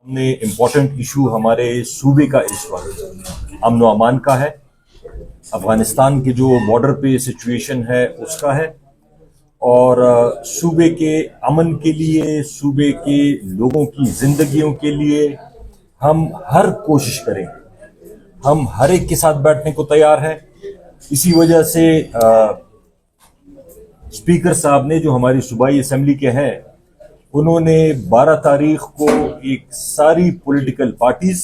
نے important issue ہمارے صوبے کا اس وقت امن و امان کا ہے، افغانستان کے جو بارڈر پہ سچویشن ہے اس کا ہے، اور صوبے کے امن کے لیے، صوبے کے لوگوں کی زندگیوں کے لیے ہم ہر کوشش کریں، ہم ہر ایک کے ساتھ بیٹھنے کو تیار ہیں۔ اسی وجہ سے اسپیکر صاحب نے، جو ہماری صوبائی اسمبلی کے ہیں، انہوں نے 12 تاریخ کو ایک ساری political parties,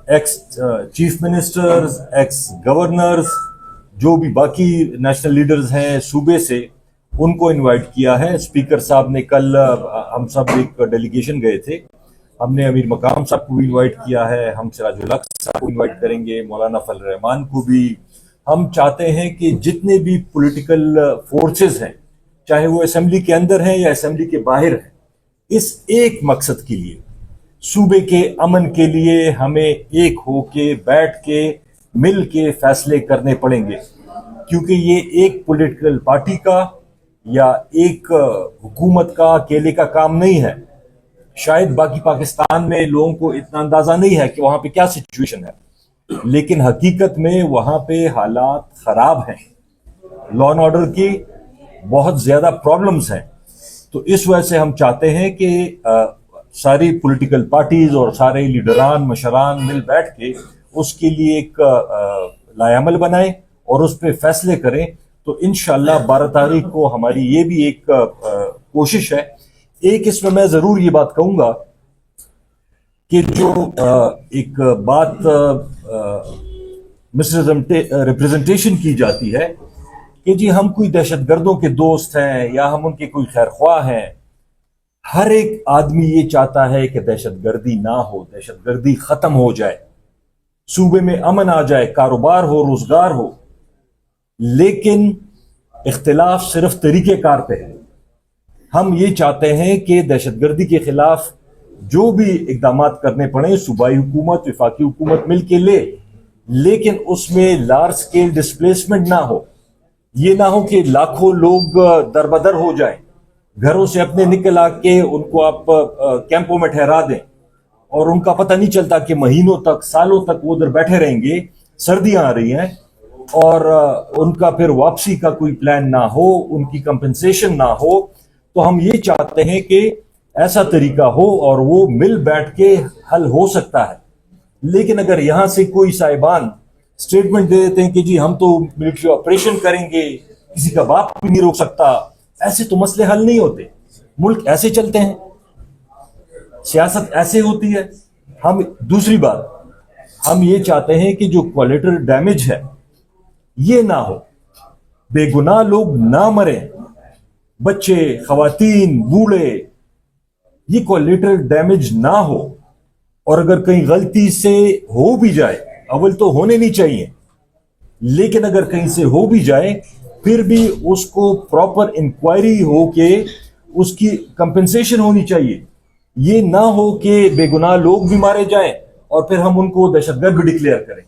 x chief ministers, x governors, جو بھی باقی نیشنل لیڈرز ہیں صوبے سے، ان کو انوائٹ کیا ہے۔ اسپیکر صاحب نے کل، ہم سب ایک ڈیلیگیشن گئے تھے، ہم نے امیر مقام صاحب کو بھی انوائٹ کیا ہے، ہم سراج الحق صاحب کو انوائٹ کریں گے، مولانا فضل الرحمان کو بھی۔ ہم چاہتے ہیں کہ جتنے بھی پولیٹیکل فورسز ہیں، چاہے وہ اسمبلی کے اندر ہیں یا اسمبلی کے باہر ہیں، اس ایک مقصد کے لیے، صوبے کے امن کے لیے ہمیں ایک ہو کے بیٹھ کے مل کے فیصلے کرنے پڑیں گے، کیونکہ یہ ایک پولیٹیکل پارٹی کا یا ایک حکومت کا اکیلے کا کام نہیں ہے۔ شاید باقی پاکستان میں لوگوں کو اتنا اندازہ نہیں ہے کہ وہاں پہ کیا سچویشن ہے، لیکن حقیقت میں وہاں پہ حالات خراب ہیں، لا اینڈ آرڈر کی بہت زیادہ پرابلمز ہیں۔ تو اس وجہ سے ہم چاہتے ہیں کہ ساری پولیٹیکل پارٹیز اور سارے لیڈران مشران مل بیٹھ کے اس کے لیے ایک لائحہ عمل بنائیں اور اس پہ فیصلے کریں۔ تو انشاءاللہ 12 تاریخ کو ہماری یہ بھی ایک کوشش ہے۔ ایک اس میں میں ضرور یہ بات کہوں گا کہ جو ایک بات مس ریپریزنٹیشن کی جاتی ہے کہ جی ہم کوئی دہشت گردوں کے دوست ہیں یا ہم ان کے کوئی خیر خواہ ہیں، ہر ایک آدمی یہ چاہتا ہے کہ دہشت گردی نہ ہو، دہشت گردی ختم ہو جائے، صوبے میں امن آ جائے، کاروبار ہو، روزگار ہو، لیکن اختلاف صرف طریقہ کار پہ ہے۔ ہم یہ چاہتے ہیں کہ دہشت گردی کے خلاف جو بھی اقدامات کرنے پڑیں صوبائی حکومت، وفاقی حکومت مل کے لے، لیکن اس میں لارج سکیل ڈسپلیسمنٹ نہ ہو۔ یہ نہ ہو کہ لاکھوں لوگ دربدر ہو جائیں، گھروں سے اپنے نکل آ کے ان کو آپ کیمپوں میں ٹھہرا دیں اور ان کا پتہ نہیں چلتا کہ مہینوں تک، سالوں تک وہ ادھر بیٹھے رہیں گے، سردیاں آ رہی ہیں اور ان کا پھر واپسی کا کوئی پلان نہ ہو، ان کی کمپنسیشن نہ ہو۔ تو ہم یہ چاہتے ہیں کہ ایسا طریقہ ہو اور وہ مل بیٹھ کے حل ہو سکتا ہے۔ لیکن اگر یہاں سے کوئی صاحبان اسٹیٹمنٹ دے دیتے ہیں کہ جی ہم تو ملٹری آپریشن کریں گے، کسی کا باپ بھی نہیں روک سکتا، ایسے تو مسئلے حل نہیں ہوتے۔ ملک ایسے چلتے ہیں، سیاست ایسے ہوتی ہے۔ ہم دوسری بات، ہم یہ چاہتے ہیں کہ جو کولیٹرل ڈیمیج ہے یہ نہ ہو، بے گناہ لوگ نہ مریں، بچے، خواتین، بوڑھے، یہ کولیٹرل ڈیمیج نہ ہو۔ اور اگر کہیں غلطی سے ہو بھی جائے، اول تو ہونے نہیں چاہیے، لیکن اگر کہیں سے ہو بھی جائے پھر بھی اس کو پراپر انکوائری ہو کے اس کی کمپنسیشن ہونی چاہیے۔ یہ نہ ہو کہ بے گناہ لوگ بھی مارے جائیں اور پھر ہم ان کو دہشت گرد ڈکلیئر کریں۔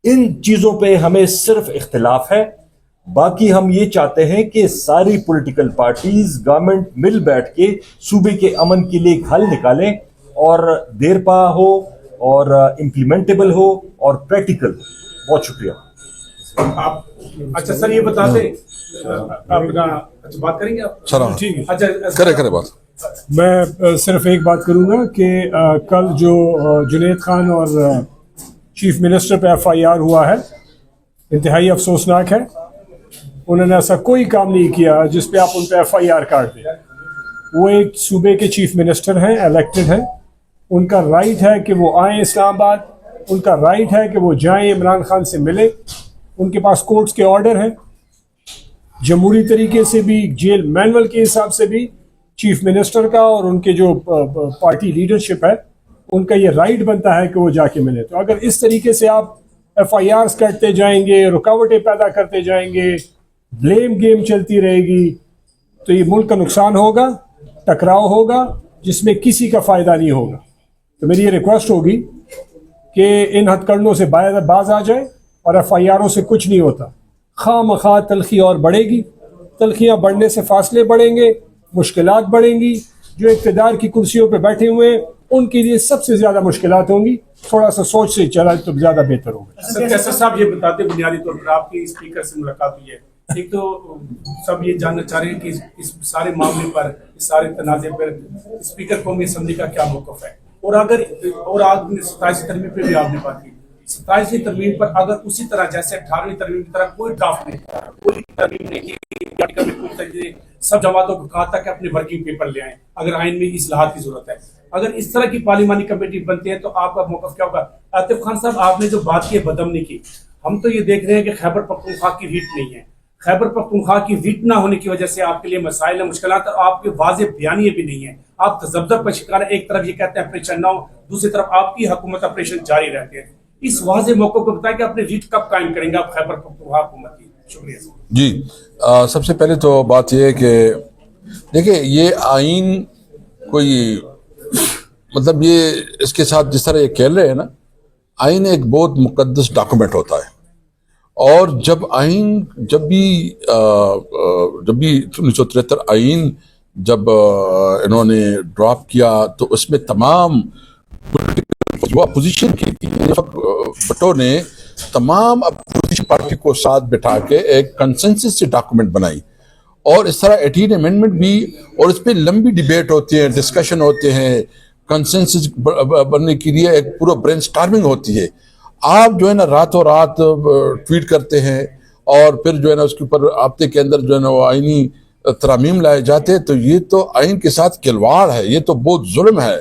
ان چیزوں پہ ہمیں صرف اختلاف ہے، باقی ہم یہ چاہتے ہیں کہ ساری پولیٹیکل پارٹیز، گورنمنٹ مل بیٹھ کے صوبے کے امن کے لیے ایک حل نکالیں اور دیر پا ہو اور امپلیمنٹیبل ہو اور پریکٹیکل ہو۔ بہت شکریہ۔ آپ اچھا سر یہ بتا دیں، اپنا بات کریں گے آپ؟ ٹھیک ہے، اچھا کرے بات۔ میں صرف ایک بات کروں گا کہ کل جو جنید خان اور چیف منسٹر پہ ایف آئی آر ہوا ہے، انتہائی افسوسناک ہے۔ انہوں نے ایسا کوئی کام نہیں کیا جس پہ آپ ان پہ ایف آئی آر کاٹ دیں۔ وہ ایک صوبے کے چیف منسٹر ہیں، الیکٹڈ ہیں، ان کا رائٹ ہے کہ وہ آئیں اسلام آباد، ان کا رائٹ ہے کہ وہ جائیں عمران خان سے ملیں، ان کے پاس کورٹس کے آرڈر ہیں۔ جمہوری طریقے سے بھی، جیل مینول کے حساب سے بھی چیف منسٹر کا اور ان کے جو پارٹی لیڈرشپ ہے ان کا یہ رائٹ بنتا ہے کہ وہ جا کے ملے۔ تو اگر اس طریقے سے آپ ایف آئی آرز کرتے جائیں گے، رکاوٹیں پیدا کرتے جائیں گے، بلیم گیم چلتی رہے گی، تو یہ ملک کا نقصان ہوگا، ٹکراؤ ہوگا جس میں کسی کا فائدہ نہیں ہوگا۔ تو میری یہ ریکویسٹ ہوگی کہ ان ہتھ کنڈوں سے باز آ جائے اور ایف آئی آروں سے کچھ نہیں ہوتا۔ خواہ مخواہ تلخی اور بڑھے گی، تلخیاں بڑھنے سے فاصلے بڑھیں گے، مشکلات بڑھیں گی۔ جو اقتدار کی کرسیوں پہ بیٹھے ہوئے ان کے لیے سب سے زیادہ مشکلات ہوں گی. تھوڑا سا سوچ سے چلا تو زیادہ بہتر ہوگا. سر کیسر صاحب یہ بتاتے ہیں بنیادی طور پر آپ کی اسپیکر سے ملاقات ہوئی ہے, ایک تو سب یہ جاننا چاہ رہے ہیں کہ اس سارے معاملے پر, اس سارے تنازع پر اسپیکر قومی اسمبلی کا کیا موقف ہے, اور اگر اور آج 27 ترمیم پہ بھی آپ نے بات کی, 27ویں ترمیم پر اگر اسی طرح جیسے 18ویں ترمیم کی طرح کوئی ڈرافٹ نہیں, کوئی ترمیم نہیں کی, سب جماعتوں کو کہا تھا کہ اپنے ورکنگ پیپر لے آئیں اگر آئین میں اصلاحات کی ضرورت ہے, اگر اس طرح کی پارلیمانی کمیٹی بنتی ہے تو آپ کا موقف کیا ہوگا؟ عاطف خان صاحب آپ نے جو بات کی ہے بدامنی کی, ہم تو یہ دیکھ رہے ہیں کہ خیبر پختونخوا کی ریٹ نہیں ہے, خیبر پختونخوا کی ریٹ نہ ہونے کی وجہ سے آپ کے لیے مسائل ہیں, مشکلات, اور آپ کے واضح بیانیے بھی نہیں ہیں, آپ تذبذب کا شکار ہیں. ایک طرف یہ کہتے ہیں آپریشن نہ ہو, دوسری طرف آپ کی حکومت آپریشن جاری رہتے ہیں. اس واضح موقع کو بتائیں کہ اپنے ریٹ کب قائم کریں گے آپ خیبر پختونخوا حکومت کی؟ شکریہ سر. جی سب سے پہلے تو بات یہ ہے کہ دیکھیں یہ آئین کوئی مطلب یہ اس کے ساتھ جس طرح یہ کہہ رہے ہیں نا, آئین ایک بہت مقدس ڈاکومنٹ ہوتا ہے, اور جب آئین جب بھی 1973 آئین جب انہوں نے ڈراپ کیا تو اس میں تمام جو اپوزیشن کی تھی, بھٹو نے تمام اپوزیشن پارٹی کو ساتھ بٹھا کے ایک کنسنسس سے ڈاکومنٹ بنائی, اور اس طرح 18 امینڈمنٹ بھی, اور اس پہ لمبی ڈیبیٹ ہوتی ہے, ڈسکشن ہوتے ہیں, کنسنسس بننے کے لیے ایک پورا برین سٹارمنگ ہوتی ہے. آپ جو ہے نا راتوں رات ٹویٹ کرتے ہیں اور پھر جو ہے نا اس کے اوپر ہفتے کے اندر جو ہے نا وہ آئینی ترامیم لائے جاتے ہیں, تو یہ تو آئین کے ساتھ کھلواڑ ہے, یہ تو بہت ظلم ہے.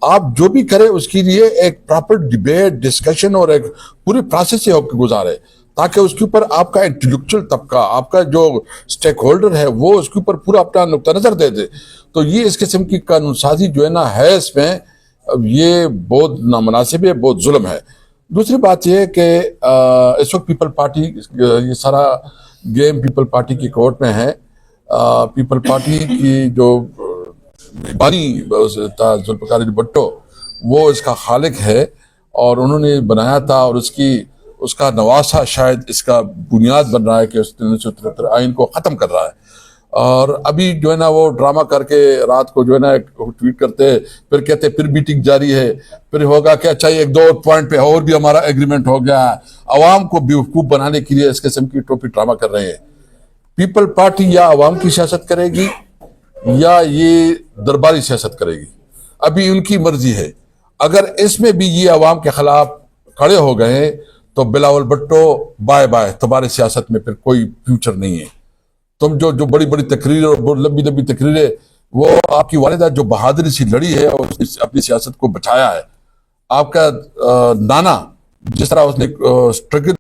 آپ جو بھی کریں اس کے لیے ایک پراپر ڈیبیٹ, ڈسکشن اور ایک پوری پروسیس سے ہو کے گزارے, تاکہ اس کے اوپر آپ کا انٹلیکچوئل طبقہ, آپ کا جو سٹیک ہولڈر ہے وہ اس کے اوپر پورا اپنا نقطہ نظر دے دے. تو یہ اس قسم کی قانون سازی جو ہے نا ہے اس میں, یہ بہت نامناسب ہے, بہت ظلم ہے. دوسری بات یہ ہے کہ اس وقت پیپل پارٹی, یہ سارا گیم پیپل پارٹی کی کورٹ میں ہے. پیپل پارٹی کی جو بانی تھا ذوالفقار علی بھٹو, وہ اس کا خالق ہے, اور انہوں نے بنایا تھا, اور اس کا نواسا شاید اس کا بنیاد بن رہا ہے کہ اس 1973 آئین کو ختم کر رہا ہے. اور ابھی جو ہے نا وہ ڈرامہ کر کے رات کو جو ہے نا ٹویٹ کرتے, پھر کہتے پھر میٹنگ جاری ہے, پھر ہوگا کہ اچھا ایک دو پوائنٹ پہ اور بھی ہمارا ایگریمنٹ ہو گیا. عوام کو بیوقوف بنانے کے لیے اس قسم کی ٹوپی ڈرامہ کر رہے ہیں. پیپل پارٹی یا عوام کی سیاست کرے گی یا یہ درباری سیاست کرے گی, ابھی ان کی مرضی ہے. اگر اس میں بھی یہ عوام کے خلاف کھڑے ہو گئے تو بلاول بھٹو بائے بائے, تمہارے سیاست میں پھر کوئی فیوچر نہیں ہے. تم جو بڑی بڑی تقریر اور لمبی تقریریں, وہ آپ کی والدہ جو بہادری سے لڑی ہے اور اپنی سیاست کو بچایا ہے. آپ کا نانا جس طرح اس نے اسٹرگل